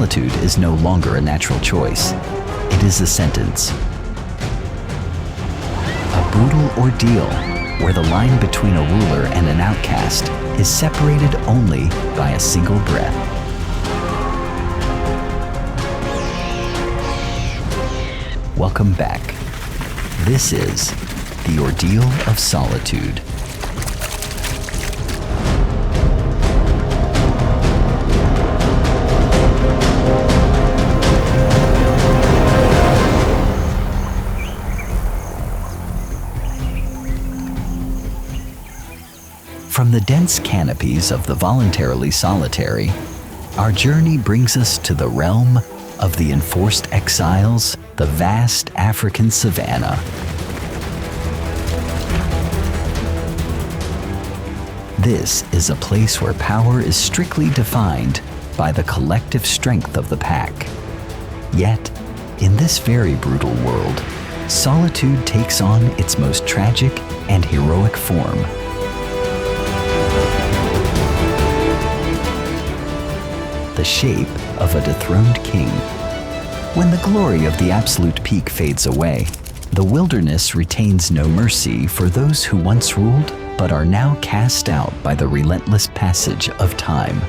solitude is no longer a natural choice. It is a sentence. A brutal ordeal where the line between a ruler and an outcast is separated only by a single breath. Welcome back. This is The Ordeal of Solitude. From the dense canopies of the voluntarily solitary, our journey brings us to the realm of the enforced exiles, the vast African savanna. This is a place where power is strictly defined by the collective strength of the pack. Yet, in this very brutal world, solitude takes on its most tragic and heroic form. The shape of a dethroned king. When the glory of the absolute peak fades away, the wilderness retains no mercy for those who once ruled but are now cast out by the relentless passage of time.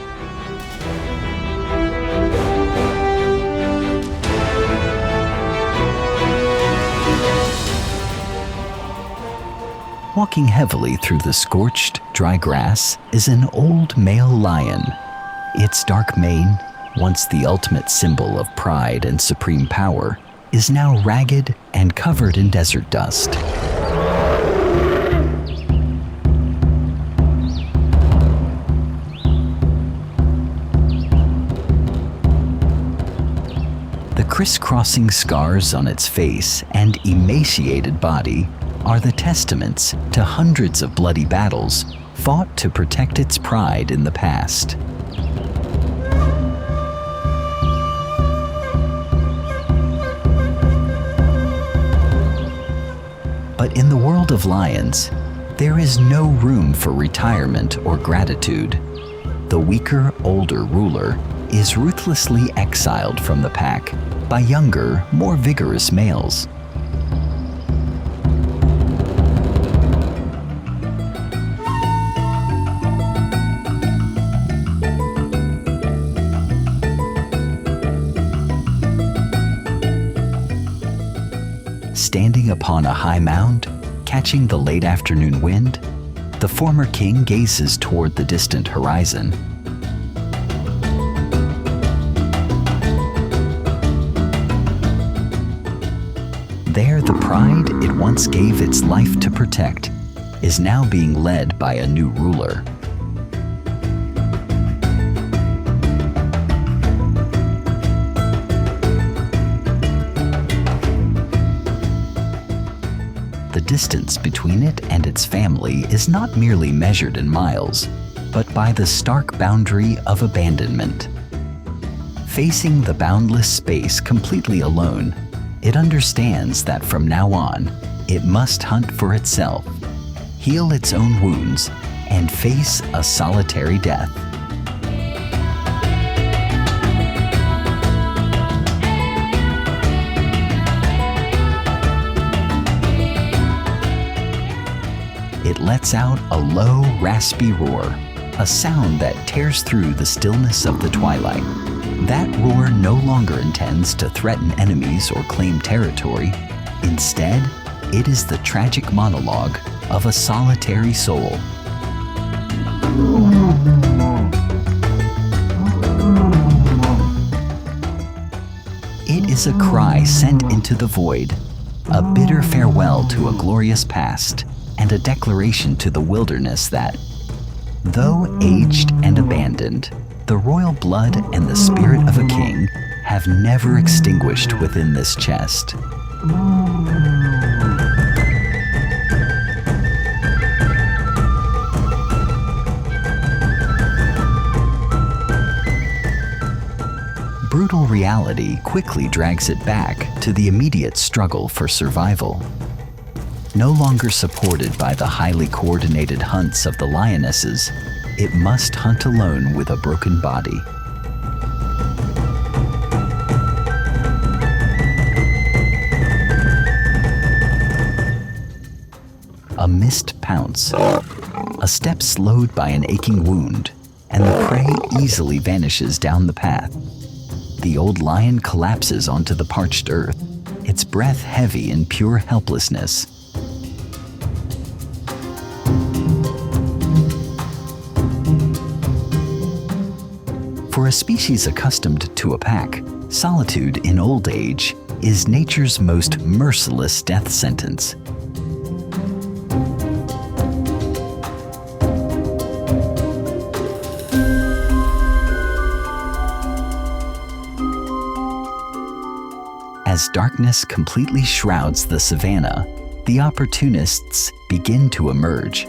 Walking heavily through the scorched, dry grass is an old male lion. Its dark mane, once the ultimate symbol of pride and supreme power, is now ragged and covered in desert dust. The crisscrossing scars on its face and emaciated body are the testaments to hundreds of bloody battles fought to protect its pride in the past. But in the world of lions, there is no room for retirement or gratitude. The weaker, older ruler is ruthlessly exiled from the pack by younger, more vigorous males. Standing upon a high mound, catching the late afternoon wind, the former king gazes toward the distant horizon. There, the pride it once gave its life to protect is now being led by a new ruler. The distance between it and its family is not merely measured in miles, but by the stark boundary of abandonment. Facing the boundless space completely alone, it understands that from now on, it must hunt for itself, heal its own wounds, and face a solitary death. It lets out a low, raspy roar, a sound that tears through the stillness of the twilight. That roar no longer intends to threaten enemies or claim territory. Instead, it is the tragic monologue of a solitary soul. It is a cry sent into the void, a bitter farewell to a glorious past, and a declaration to the wilderness that, though aged and abandoned, the royal blood and the spirit of a king have never extinguished within this chest. Brutal reality quickly drags it back to the immediate struggle for survival. No longer supported by the highly coordinated hunts of the lionesses, it must hunt alone with a broken body. missed pounce. A step slowed by an aching wound, and the prey easily vanishes down the path. The old lion collapses onto the parched earth, its breath heavy in pure helplessness. For a species accustomed to a pack, solitude in old age is nature's most merciless death sentence. As darkness completely shrouds the savanna, the opportunists begin to emerge.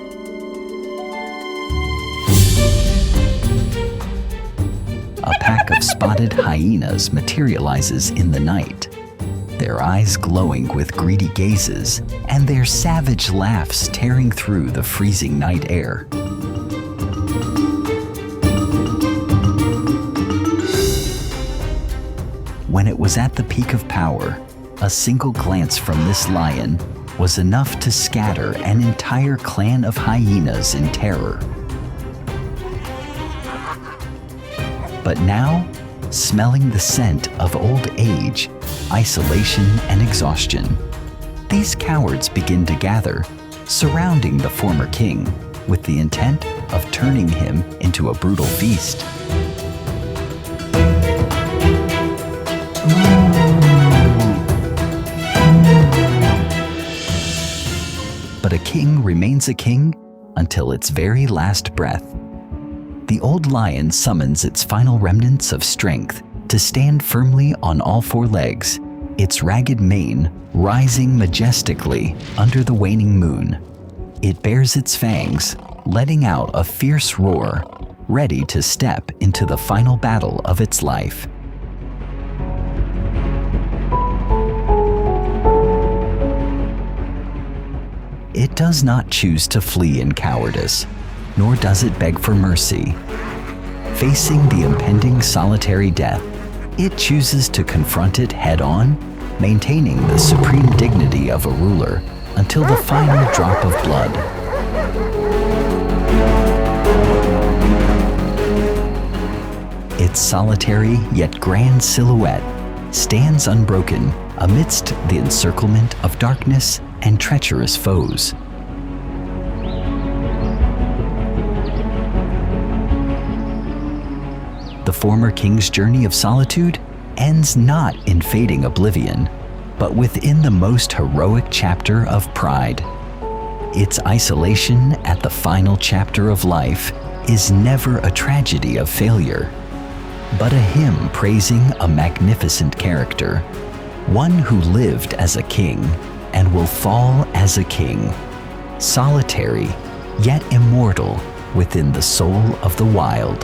A pack of spotted hyenas materializes in the night, their eyes glowing with greedy gazes and their savage laughs tearing through the freezing night air. When it was at the peak of power, a single glance from this lion was enough to scatter an entire clan of hyenas in terror. But now, smelling the scent of old age, isolation, and exhaustion, these cowards begin to gather, surrounding the former king, with the intent of turning him into a brutal feast. But a king remains a king until its very last breath. The old lion summons its final remnants of strength to stand firmly on all four legs, its ragged mane rising majestically under the waning moon. It bares its fangs, letting out a fierce roar, ready to step into the final battle of its life. It does not choose to flee in cowardice, nor does it beg for mercy. Facing the impending solitary death, it chooses to confront it head-on, maintaining the supreme dignity of a ruler until the final drop of blood. Its solitary yet grand silhouette stands unbroken amidst the encirclement of darkness and treacherous foes. The former king's journey of solitude ends not in fading oblivion, but within the most heroic chapter of pride. Its isolation at the final chapter of life is never a tragedy of failure, but a hymn praising a magnificent character, one who lived as a king and will fall as a king, solitary yet immortal within the soul of the wild.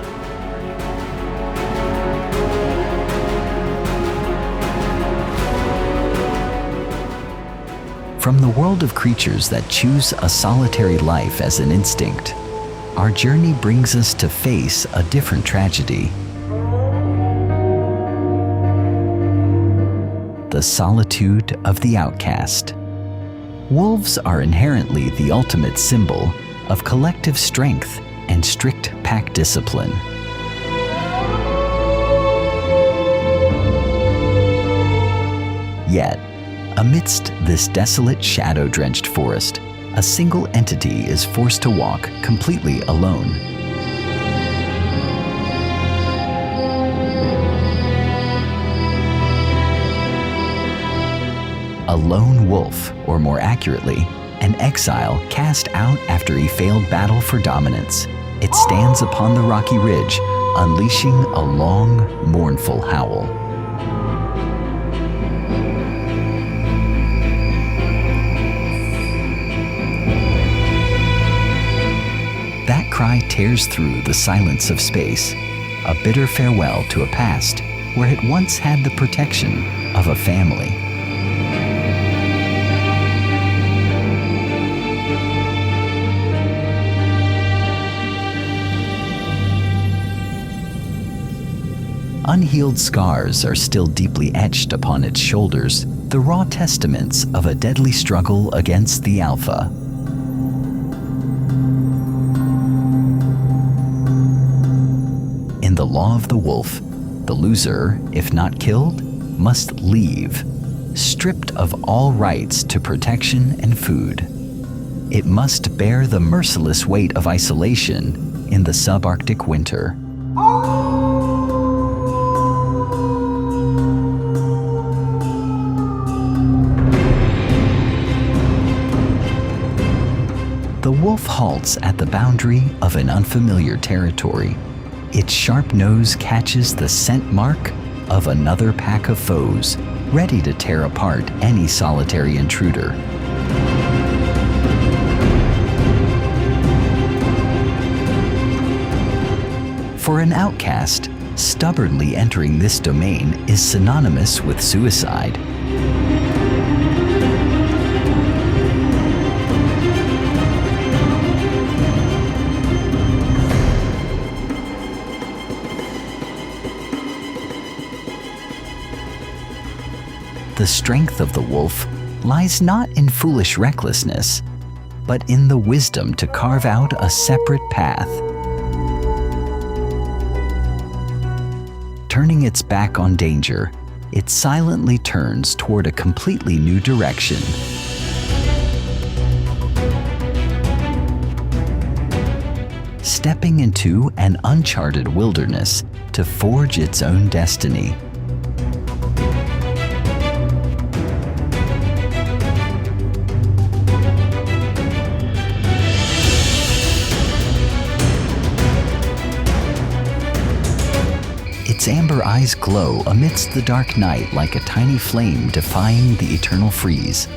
From the world of creatures that choose a solitary life as an instinct, our journey brings us to face a different tragedy. The solitude of the outcast. Wolves are inherently the ultimate symbol of collective strength and strict pack discipline. Yet, amidst this desolate, shadow-drenched forest, a single entity is forced to walk completely alone. A lone wolf, or more accurately, an exile cast out after he failed battle for dominance. It stands upon the rocky ridge, unleashing a long, mournful howl. That cry tears through the silence of space, a bitter farewell to a past where it once had the protection of a family. Unhealed scars are still deeply etched upon its shoulders, the raw testaments of a deadly struggle against the Alpha. law of the wolf. The loser, if not killed, must leave, stripped of all rights to protection and food. It must bear the merciless weight of isolation in the subarctic winter. The wolf halts at the boundary of an unfamiliar territory. Its sharp nose catches the scent mark of another pack of foes, ready to tear apart any solitary intruder. For an outcast, stubbornly entering this domain is synonymous with suicide. The strength of the wolf lies not in foolish recklessness, but in the wisdom to carve out a separate path. Turning its back on danger, it silently turns toward a completely new direction. Stepping into an uncharted wilderness to forge its own destiny. Its amber eyes glow amidst the dark night like a tiny flame defying the eternal freeze.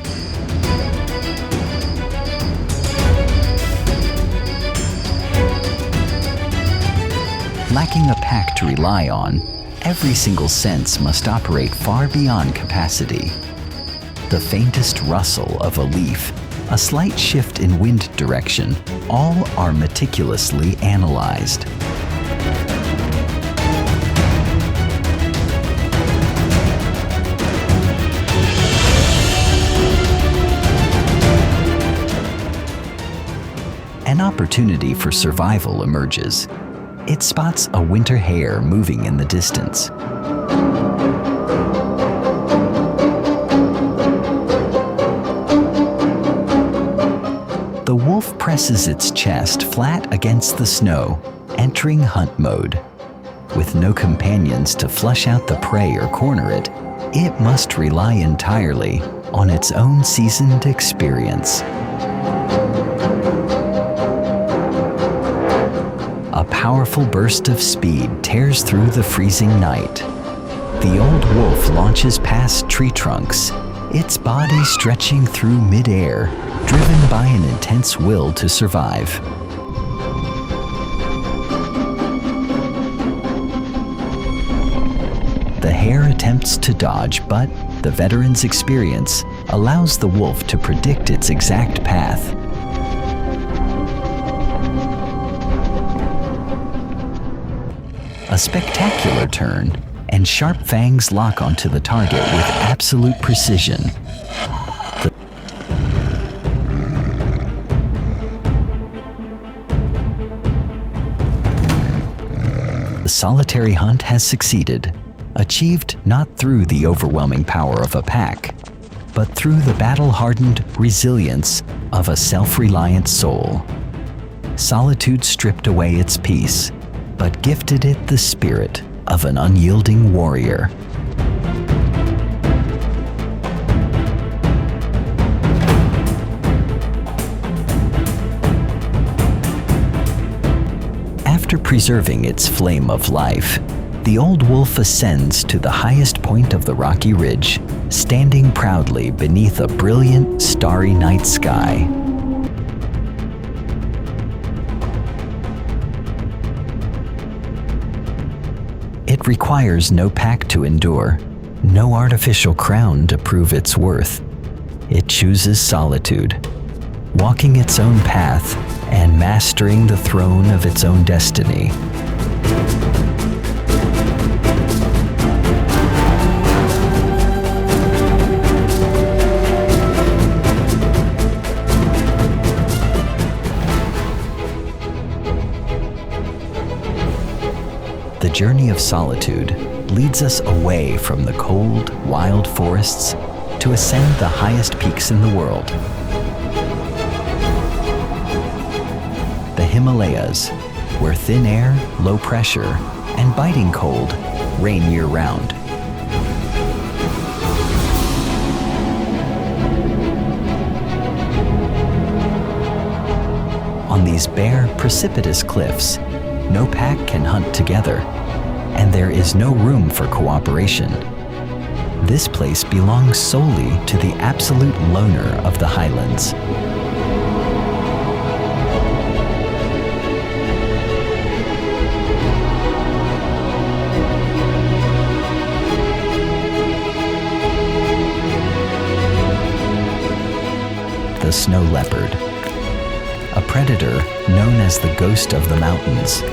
Lacking a pack to rely on, every single sense must operate far beyond capacity. The faintest rustle of a leaf, a slight shift in wind direction, all are meticulously analyzed. An opportunity for survival emerges. It spots a winter hare moving in the distance. The wolf presses its chest flat against the snow, entering hunt mode. With no companions to flush out the prey or corner it, it must rely entirely on its own seasoned experience. A powerful burst of speed tears through the freezing night. The old wolf launches past tree trunks, its body stretching through mid-air, driven by an intense will to survive. The hare attempts to dodge, but the veteran's experience allows the wolf to predict its exact path. A spectacular turn, and sharp fangs lock onto the target with absolute precision. The solitary hunt has succeeded, achieved not through the overwhelming power of a pack, but through the battle-hardened resilience of a self-reliant soul. Solitude stripped away its peace, but gifted it the spirit of an unyielding warrior. After preserving its flame of life, the old wolf ascends to the highest point of the rocky ridge, standing proudly beneath a brilliant, starry night sky. It requires no pack to endure, no artificial crown to prove its worth. It chooses solitude, walking its own path and mastering the throne of its own destiny. The The journey of solitude leads us away from the cold, wild forests to ascend the highest peaks in the world. The Himalayas, where thin air, low pressure, and biting cold reign year-round. On these bare, precipitous cliffs, no pack can hunt together, and there is no room for cooperation. This place belongs solely to the absolute loner of the highlands. The snow leopard, a predator known as the ghost of the mountains.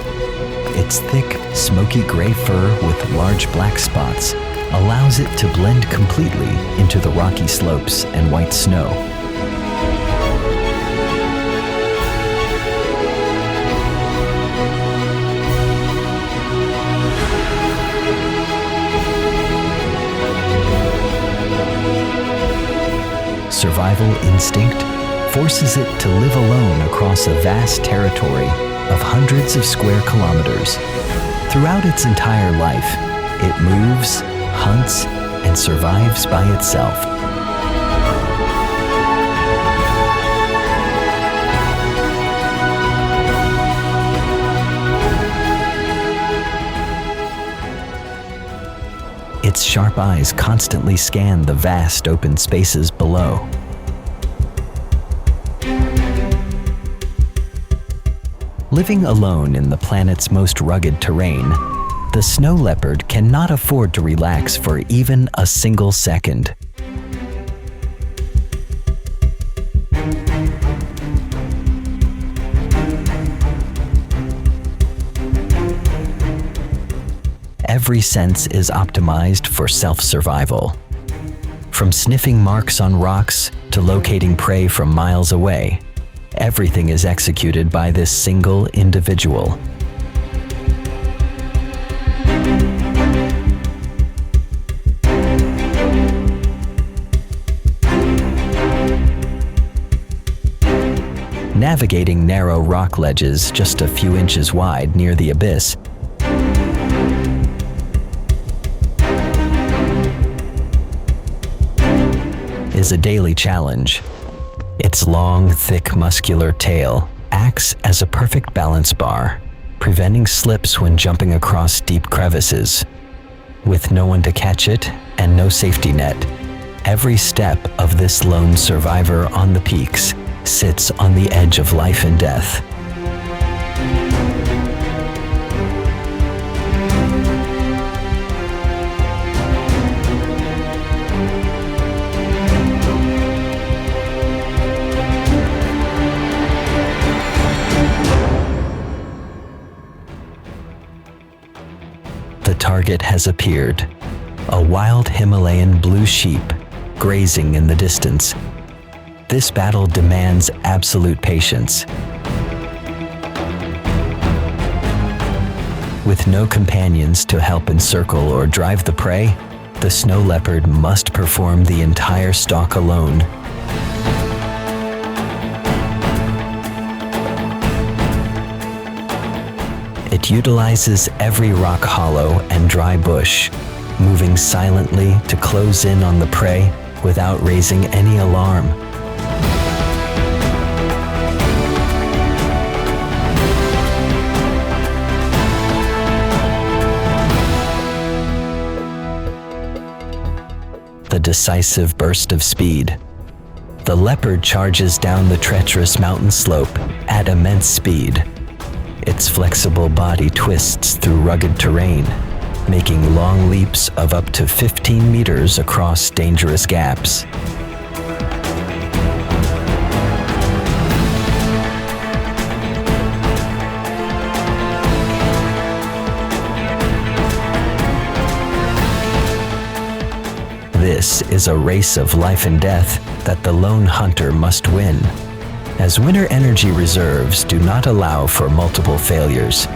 Its thick, smoky gray fur with large black spots allows it to blend completely into the rocky slopes and white snow. Survival instinct forces it to live alone across a vast territory of hundreds of square kilometers. Throughout its entire life, it moves, hunts, and survives by itself. Its sharp eyes constantly scan the vast open spaces below. Living alone in the planet's most rugged terrain, the snow leopard cannot afford to relax for even a single second. Every sense is optimized for self-survival. From sniffing marks on rocks to locating prey from miles away, everything is executed by this single individual. Navigating narrow rock ledges just a few inches wide near the abyss is a daily challenge. Its long, thick, muscular tail acts as a perfect balance bar, preventing slips when jumping across deep crevices. With no one to catch it and no safety net, every step of this lone survivor on the peaks sits on the edge of life and death. The target has appeared, a wild Himalayan blue sheep grazing in the distance. This battle demands absolute patience. With no companions to help encircle or drive the prey, the snow leopard must perform the entire stalk alone. It utilizes every rock hollow and dry bush, moving silently to close in on the prey without raising any alarm. The decisive burst of speed. The leopard charges down the treacherous mountain slope at immense speed. Its flexible body twists through rugged terrain, making long leaps of up to 15 meters across dangerous gaps. This is a race of life and death that the lone hunter must win, as winter energy reserves do not allow for multiple failures.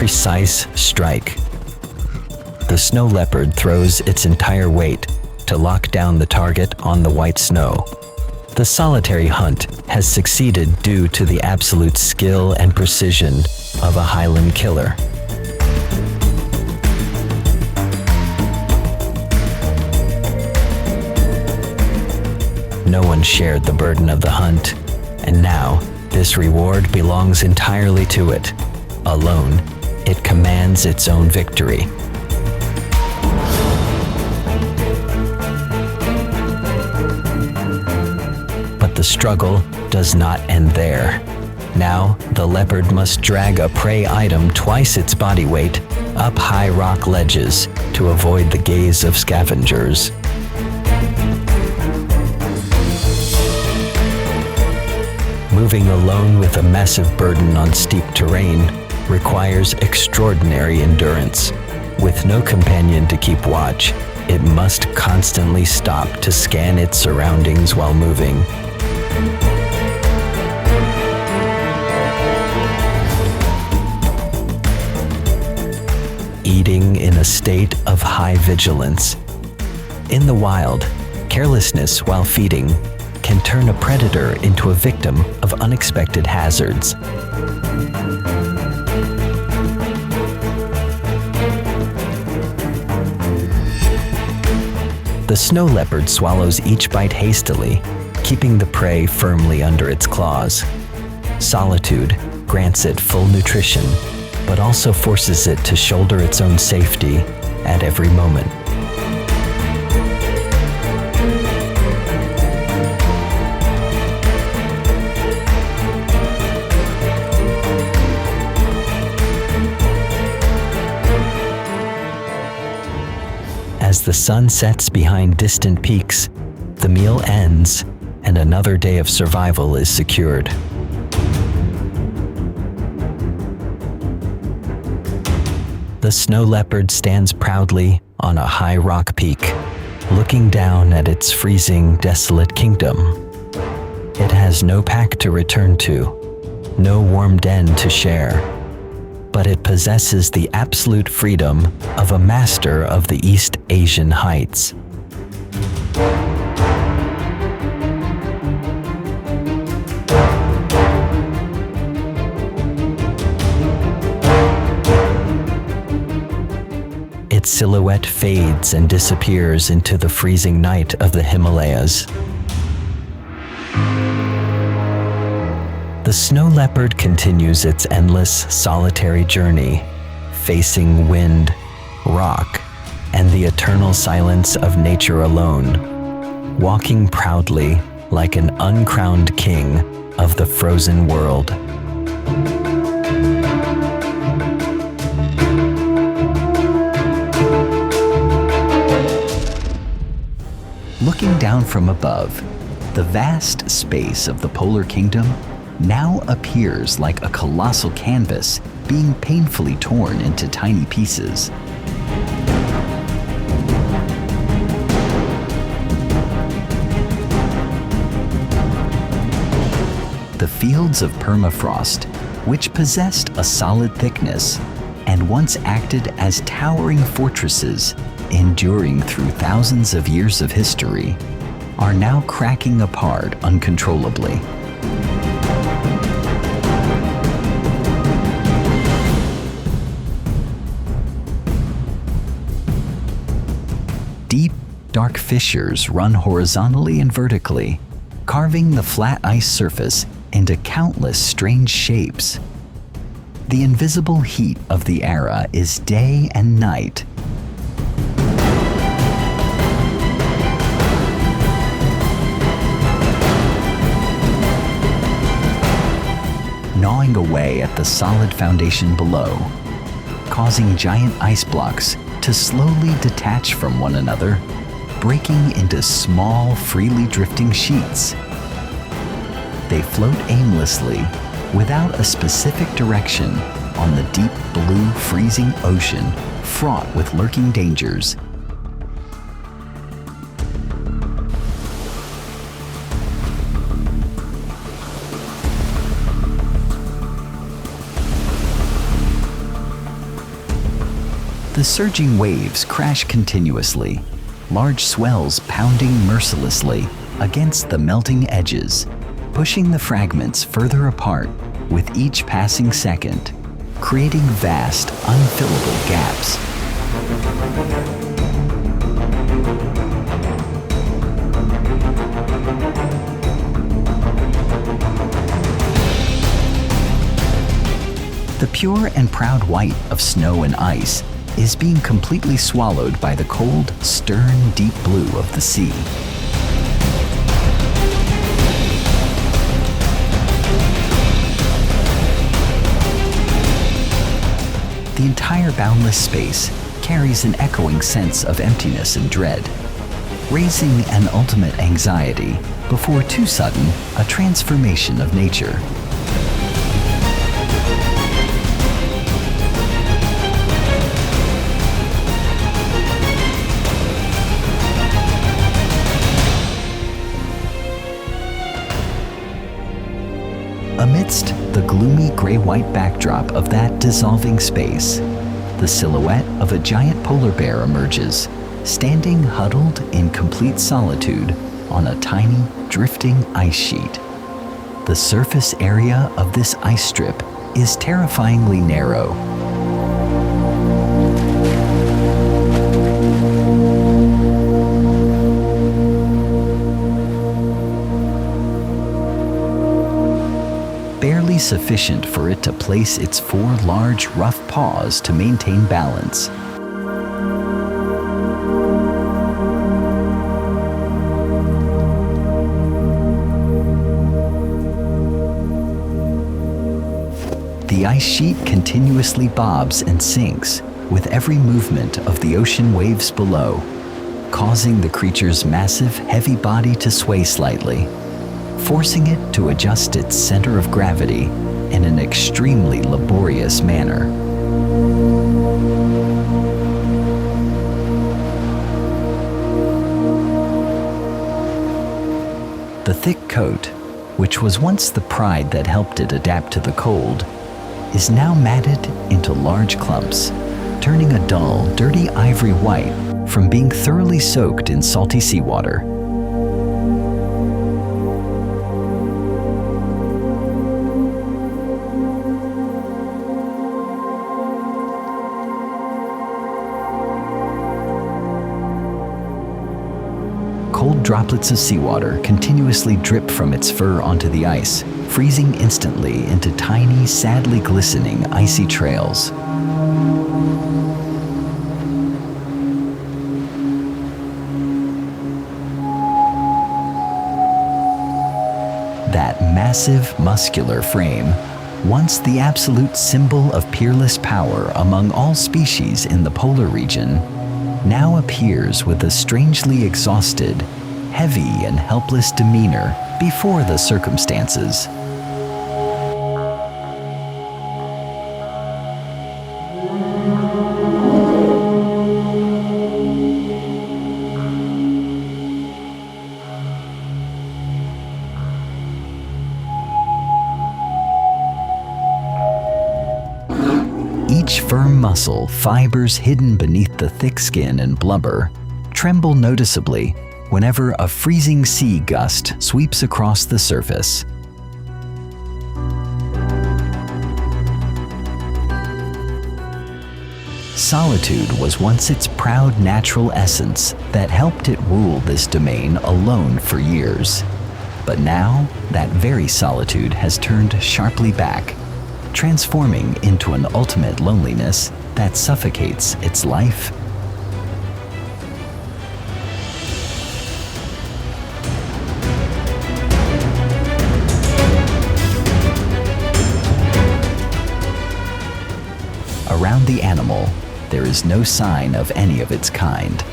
precise strike. The snow leopard throws its entire weight to lock down the target on the white snow. The solitary hunt has succeeded due to the absolute skill and precision of a highland killer. No one shared the burden of the hunt, and now this reward belongs entirely to it. Alone, it commands its own victory. But the struggle does not end there. Now, the leopard must drag a prey item twice its body weight up high rock ledges to avoid the gaze of scavengers. Moving alone with a massive burden on steep terrain requires extraordinary endurance. With no companion to keep watch, it must constantly stop to scan its surroundings while moving. Eating in a state of high vigilance. In the wild, carelessness while feeding can turn a predator into a victim of unexpected hazards. The snow leopard swallows each bite hastily, keeping the prey firmly under its claws. Solitude grants it full nutrition, but also forces it to shoulder its own safety at every moment. As the sun sets behind distant peaks, the meal ends and another day of survival is secured. The snow leopard stands proudly on a high rock peak, looking down at its freezing, desolate kingdom. It has no pack to return to, no warm den to share, but it possesses the absolute freedom of a master of the East Asian heights. Its silhouette fades and disappears into the freezing night of the Himalayas. The snow leopard continues its endless, solitary journey, facing wind, rock, and the eternal silence of nature alone, walking proudly like an uncrowned king of the frozen world. Looking down from above, the vast space of the polar kingdom now appears like a colossal canvas being painfully torn into tiny pieces. The fields of permafrost, which possessed a solid thickness and once acted as towering fortresses enduring through thousands of years of history, are now cracking apart uncontrollably. Deep, dark fissures run horizontally and vertically, carving the flat ice surface into countless strange shapes. The invisible heat of the era is day and night. Gnawing away at the solid foundation below, causing giant ice blocks to slowly detach from one another, breaking into small, freely drifting sheets. They float aimlessly, without a specific direction, on the deep blue freezing ocean, fraught with lurking dangers. surging waves crash continuously, large swells pounding mercilessly against the melting edges, pushing the fragments further apart with each passing second, creating vast, unfillable gaps. The pure and proud white of snow and ice is being completely swallowed by the cold, stern, deep blue of the sea. The entire boundless space carries an echoing sense of emptiness and dread, raising an ultimate anxiety before too sudden a transformation of nature. Amidst the gloomy gray-white backdrop of that dissolving space, the silhouette of a giant polar bear emerges, standing huddled in complete solitude on a tiny, drifting ice sheet. The surface area of this ice strip is terrifyingly narrow. Barely sufficient for it to place its four large, rough paws to maintain balance. The ice sheet continuously bobs and sinks with every movement of the ocean waves below, causing the creature's massive, heavy body to sway slightly, forcing it to adjust its center of gravity in an extremely laborious manner. The thick coat, which was once the pride that helped it adapt to the cold, is now matted into large clumps, turning a dull, dirty ivory white from being thoroughly soaked in salty seawater. Cold droplets of seawater continuously drip from its fur onto the ice, freezing instantly into tiny, sadly glistening icy trails. That massive, muscular frame, once the absolute symbol of peerless power among all species in the polar region, now appears with a strangely exhausted, heavy and helpless demeanor before the circumstances. Each firm muscle, fibers hidden beneath the thick skin and blubber, tremble noticeably whenever a freezing sea gust sweeps across the surface. Solitude was once its proud natural essence that helped it rule this domain alone for years. But now, that very solitude has turned sharply back, transforming into an ultimate loneliness that suffocates its life. Around the animal, there is no sign of any of its kind,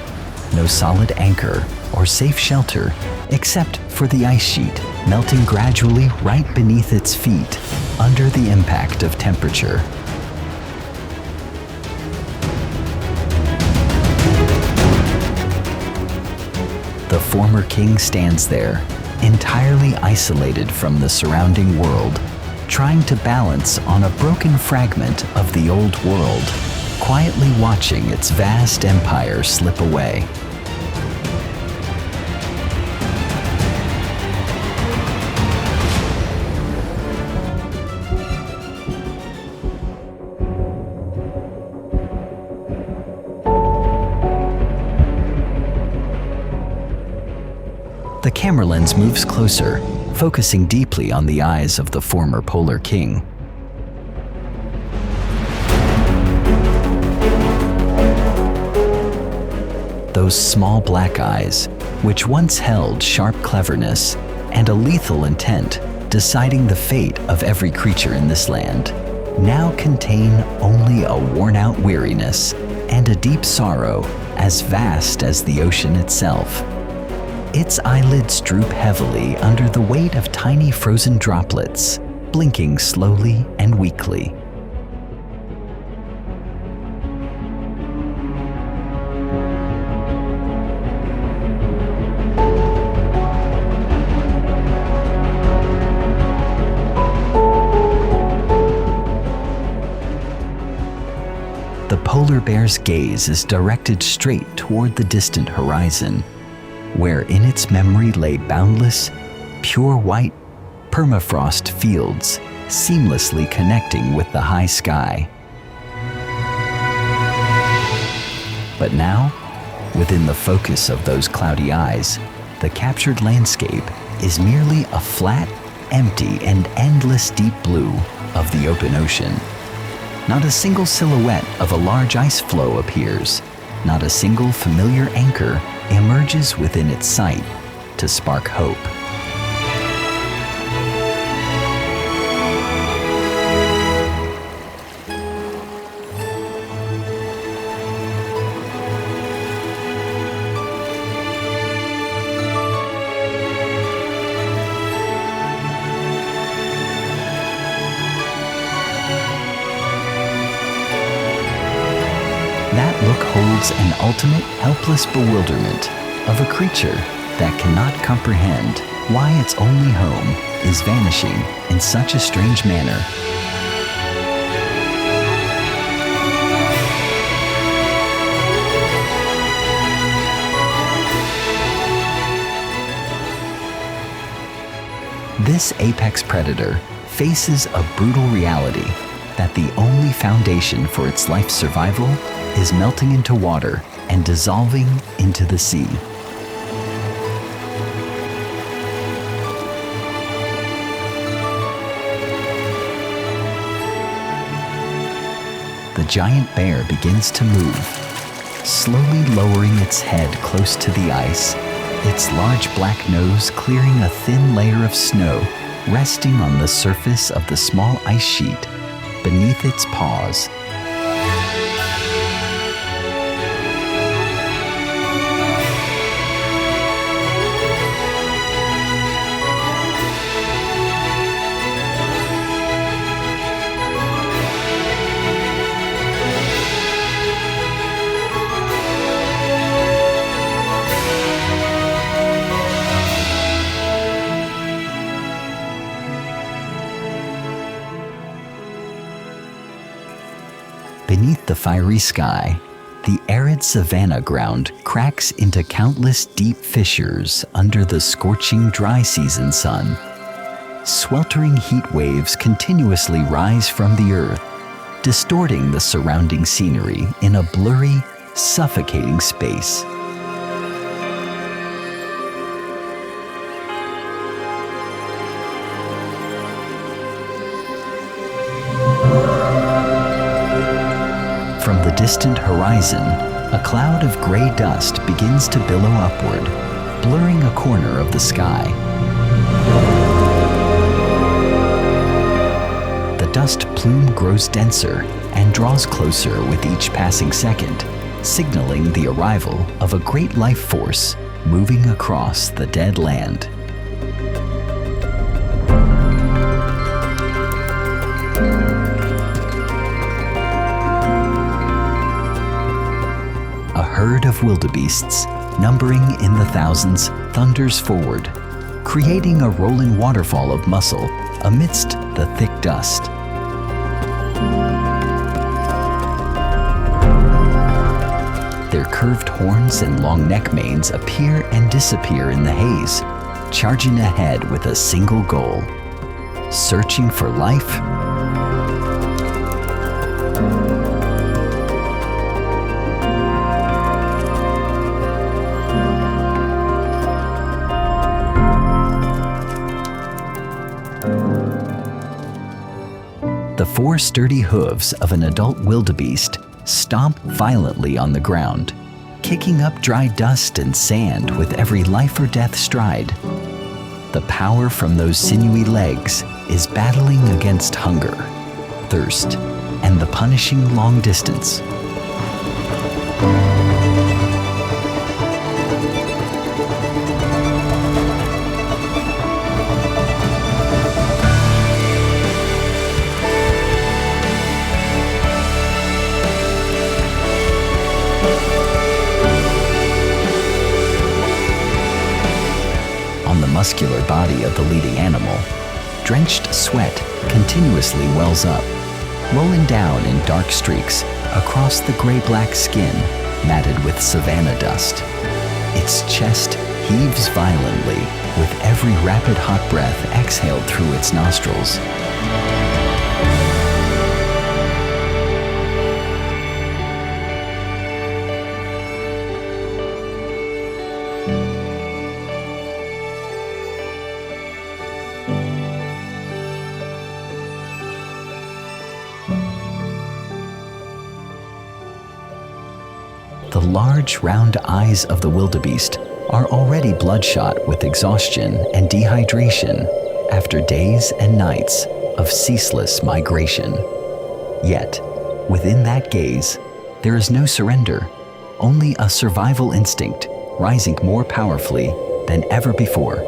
no solid anchor or safe shelter except for the ice sheet melting gradually right beneath its feet under the impact of temperature. The former king stands there, entirely isolated from the surrounding world, trying to balance on a broken fragment of the old world, quietly watching its vast empire slip away. The camera lens moves closer, focusing deeply on the eyes of the former polar king. Those small black eyes, which once held sharp cleverness and a lethal intent, deciding the fate of every creature in this land, now contain only a worn-out weariness and a deep sorrow as vast as the ocean itself. Its eyelids droop heavily under the weight of tiny frozen droplets, blinking slowly and weakly. The polar bear's gaze is directed straight toward the distant horizon, where in its memory lay boundless, pure white, permafrost fields seamlessly connecting with the high sky. But now, within the focus of those cloudy eyes, the captured landscape is merely a flat, empty, and endless deep blue of the open ocean. Not a single silhouette of a large ice floe appears. Not a single familiar anchor emerges within its sight to spark hope. That look holds an ultimate helpless bewilderment of a creature that cannot comprehend why its only home is vanishing in such a strange manner. This apex predator faces a brutal reality that the only foundation for its life's survival is melting into water and dissolving into the sea. The giant bear begins to move, slowly lowering its head close to the ice, its large black nose clearing a thin layer of snow resting on the surface of the small ice sheet beneath its paws. Beneath the fiery sky, the arid savanna ground cracks into countless deep fissures under the scorching dry season sun. Sweltering heat waves continuously rise from the earth, distorting the surrounding scenery in a blurry, suffocating space. From the distant horizon, a cloud of gray dust begins to billow upward, blurring a corner of the sky. The dust plume grows denser and draws closer with each passing second, signaling the arrival of a great life force moving across the dead land. A herd of wildebeests, numbering in the thousands, thunders forward, creating a rolling waterfall of muscle amidst the thick dust. curved horns and long neck manes appear and disappear in the haze, charging ahead with a single goal: searching for life. The four sturdy hooves of an adult wildebeest stomp violently on the ground, kicking up dry dust and sand with every life or death stride. The power from those sinewy legs is battling against hunger, thirst, and the punishing long distance. On the muscular body of the leading animal, drenched sweat continuously wells up, rolling down in dark streaks across the gray-black skin matted with savanna dust. Its chest heaves violently with every rapid hot breath exhaled through its nostrils. The large, round eyes of the wildebeest are already bloodshot with exhaustion and dehydration after days and nights of ceaseless migration. Yet, within that gaze, there is no surrender, only a survival instinct rising more powerfully than ever before.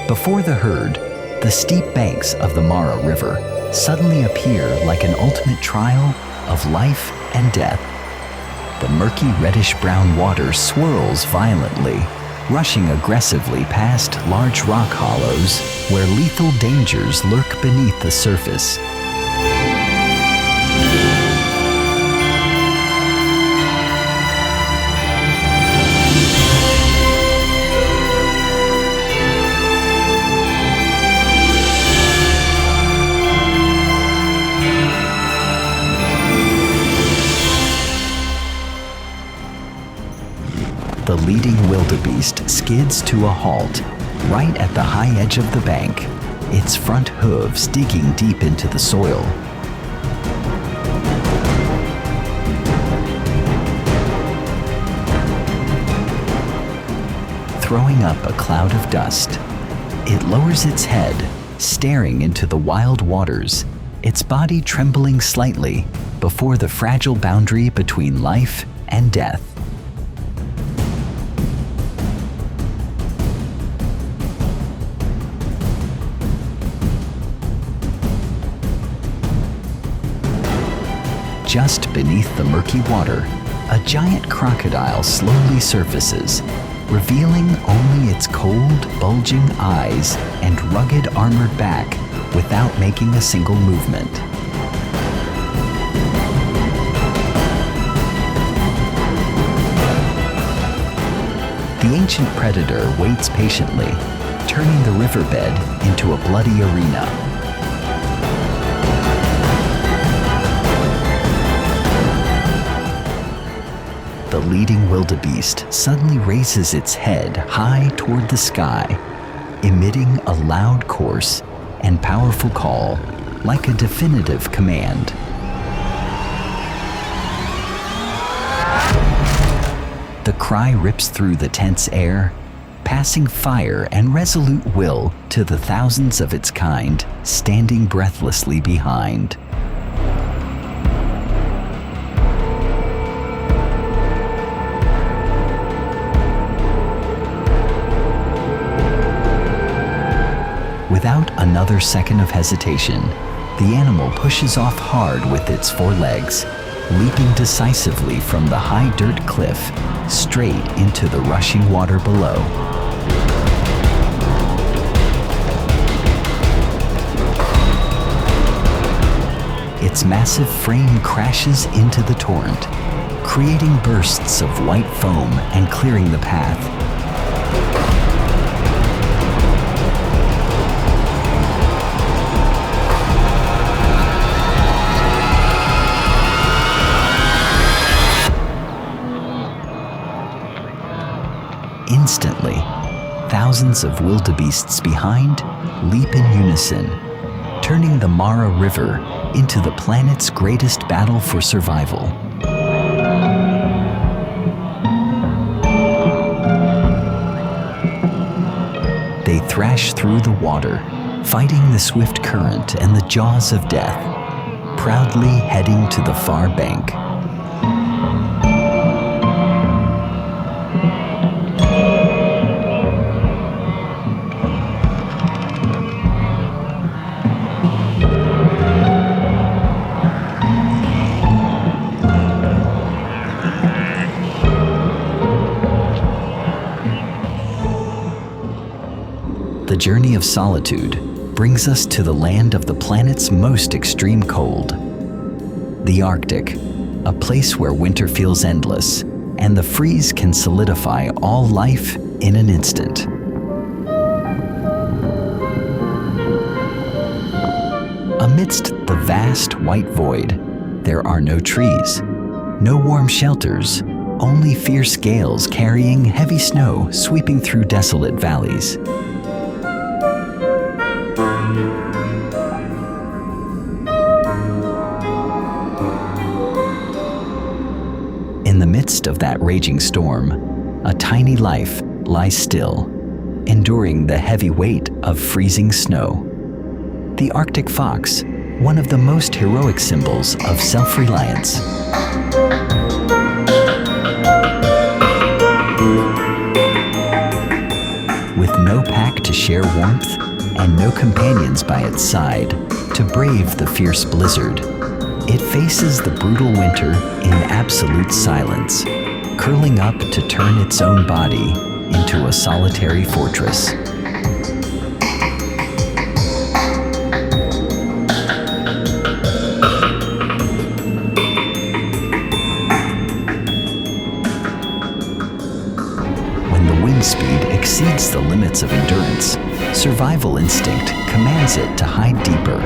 Before the herd, the steep banks of the Mara River suddenly appear like an ultimate trial of life and death. The murky reddish-brown water swirls violently, rushing aggressively past large rock hollows where lethal dangers lurk beneath the surface. The leading wildebeest skids to a halt right at the high edge of the bank, its front hooves digging deep into the soil. Throwing up a cloud of dust, it lowers its head, staring into the wild waters, its body trembling slightly before the fragile boundary between life and death. Just beneath the murky water, a giant crocodile slowly surfaces, revealing only its cold, bulging eyes and rugged armored back without making a single movement. The ancient predator waits patiently, turning the riverbed into a bloody arena. The leading wildebeest suddenly raises its head high toward the sky, emitting a loud, coarse, and powerful call, like a definitive command. The cry rips through the tense air, passing fire and resolute will to the thousands of its kind standing breathlessly behind. Without another second of hesitation, The animal pushes off hard with its forelegs, leaping decisively from the high dirt cliff straight into the rushing water below. Its massive frame crashes into the torrent, creating bursts of white foam and clearing the path. Instantly, thousands of wildebeests behind leap in unison, turning the Mara River into the planet's greatest battle for survival. They thrash through the water, fighting the swift current and the jaws of death, proudly heading to the far bank. The journey of Solitude brings us to the land of the planet's most extreme cold. The Arctic, a place where winter feels endless, and the freeze can solidify all life in an instant. Amidst the vast white void, there are no trees, no warm shelters, only fierce gales carrying heavy snow sweeping through desolate valleys. In the midst of that raging storm, a tiny life lies still, enduring the heavy weight of freezing snow. The Arctic fox, one of the most heroic symbols of self-reliance. With no pack to share warmth and no companions by its side to brave the fierce blizzard, it faces the brutal winter in absolute silence, curling up to turn its own body into a solitary fortress. When the wind speed exceeds the limits of endurance, survival instinct commands it to hide deeper.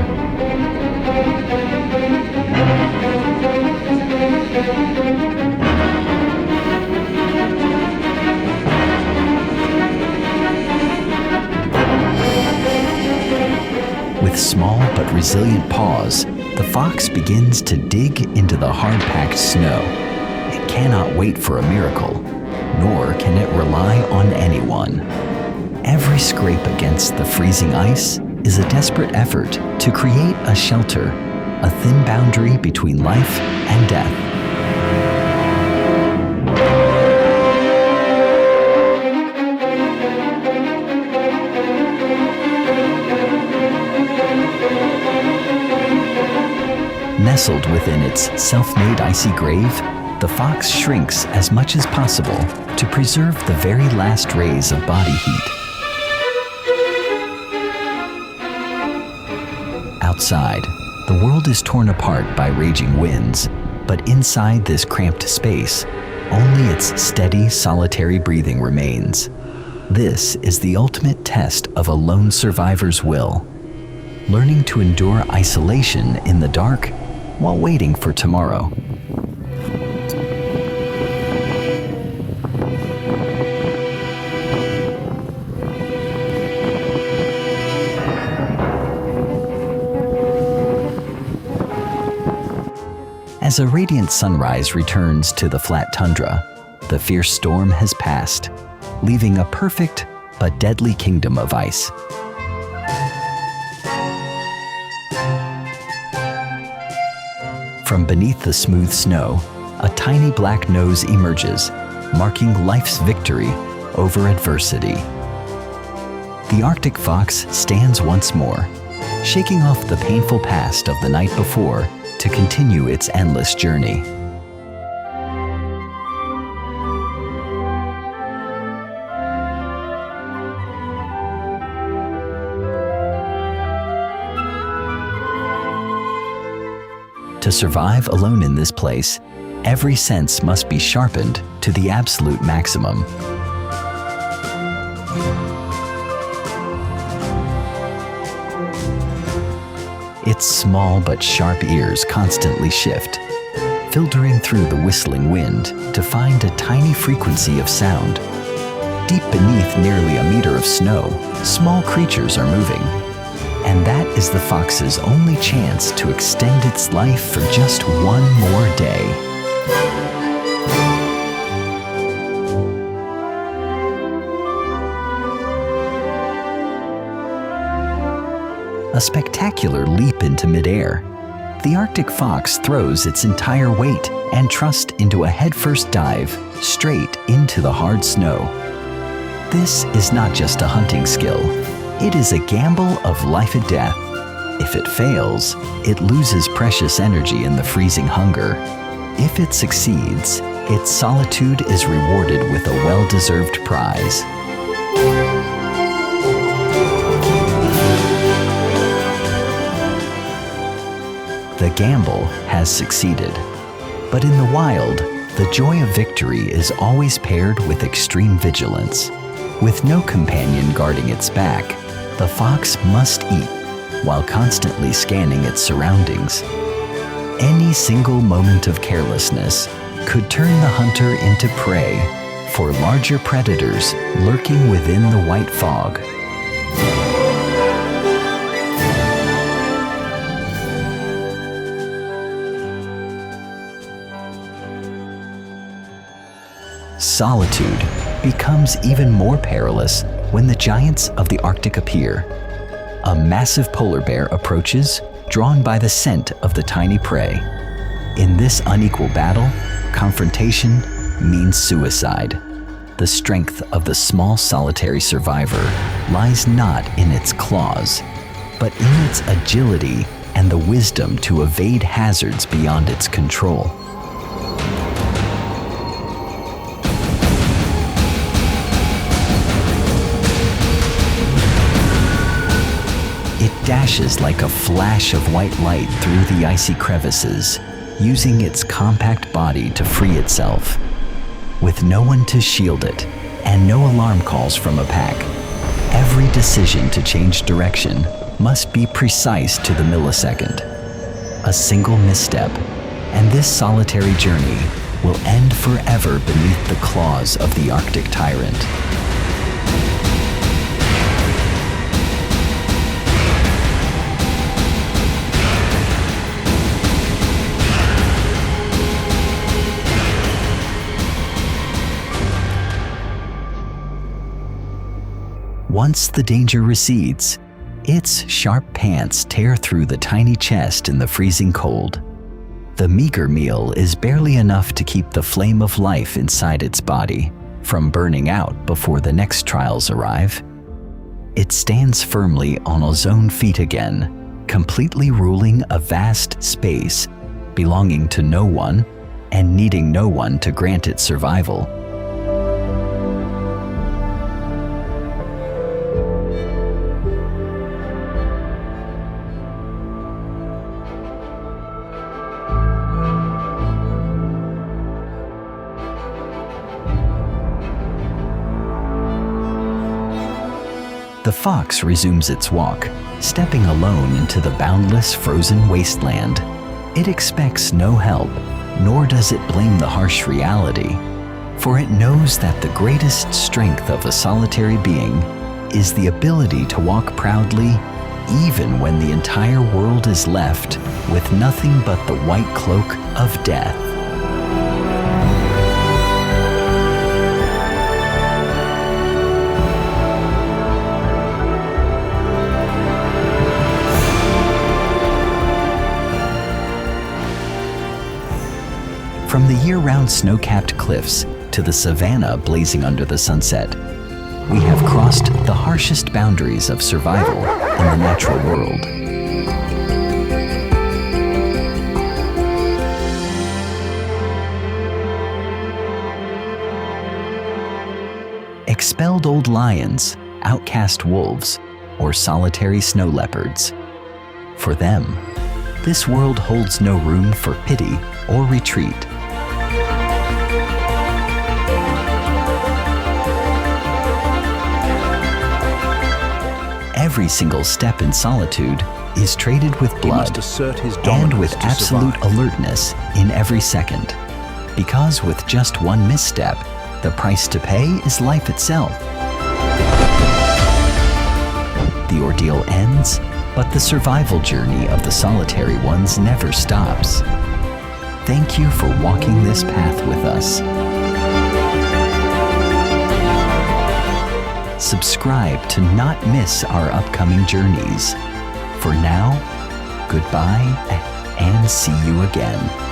With small but resilient paws, the fox begins to dig into the hard-packed snow. It cannot wait for a miracle, nor can it rely on anyone. Every scrape against the freezing ice is a desperate effort to create a shelter, a thin boundary between life and death. Nestled within its self-made icy grave, the fox shrinks as much as possible to preserve the very last rays of body heat. Outside, the world is torn apart by raging winds, but inside this cramped space, only its steady, solitary breathing remains. This is the ultimate test of a lone survivor's will, learning to endure isolation in the dark while waiting for tomorrow. As a radiant sunrise returns to the flat tundra, the fierce storm has passed, leaving a perfect but deadly kingdom of ice. From beneath the smooth snow, a tiny black nose emerges, marking life's victory over adversity. The Arctic fox stands once more, shaking off the painful past of the night before to continue its endless journey. To survive alone in this place, every sense must be sharpened to the absolute maximum. Its small but sharp ears constantly shift, filtering through the whistling wind to find a tiny frequency of sound. Deep beneath nearly a meter of snow, small creatures are moving. And that is the fox's only chance to extend its life for just one more day. A spectacular leap into midair. The Arctic fox throws its entire weight and trust into a headfirst dive straight into the hard snow. This is not just a hunting skill. It is a gamble of life and death. If it fails, it loses precious energy in the freezing hunger. If it succeeds, its solitude is rewarded with a well-deserved prize. The gamble has succeeded. But in the wild, the joy of victory is always paired with extreme vigilance. With no companion guarding its back, the fox must eat while constantly scanning its surroundings. Any single moment of carelessness could turn the hunter into prey for larger predators lurking within the white fog. Solitude becomes even more perilous when the giants of the Arctic appear. A massive polar bear approaches, drawn by the scent of the tiny prey. In this unequal battle, confrontation means suicide. The strength of the small solitary survivor lies not in its claws, but in its agility and the wisdom to evade hazards beyond its control. It dashes like a flash of white light through the icy crevices, using its compact body to free itself. With no one to shield it, and no alarm calls from a pack, every decision to change direction must be precise to the millisecond. A single misstep, and this solitary journey will end forever beneath the claws of the Arctic tyrant. Once the danger recedes, its sharp pants tear through the tiny chest in the freezing cold. The meager meal is barely enough to keep the flame of life inside its body from burning out before the next trials arrive. It stands firmly on its own feet again, completely ruling a vast space belonging to no one and needing no one to grant it survival. The fox resumes its walk, stepping alone into the boundless frozen wasteland. It expects no help, nor does it blame the harsh reality, for it knows that the greatest strength of a solitary being is the ability to walk proudly even when the entire world is left with nothing but the white cloak of death. From the year-round snow-capped cliffs to the savanna blazing under the sunset, we have crossed the harshest boundaries of survival in the natural world. expelled old lions, outcast wolves, or solitary snow leopards. For them, this world holds no room for pity or retreat. Every single step in solitude is traded with blood He must assert his and dominance with to absolute survive. alertness in every second. Because with just one misstep, the price to pay is life itself. The ordeal ends, but the survival journey of the solitary ones never stops. Thank you for walking this path with us. Subscribe to not miss our upcoming journeys. For now, goodbye and see you again.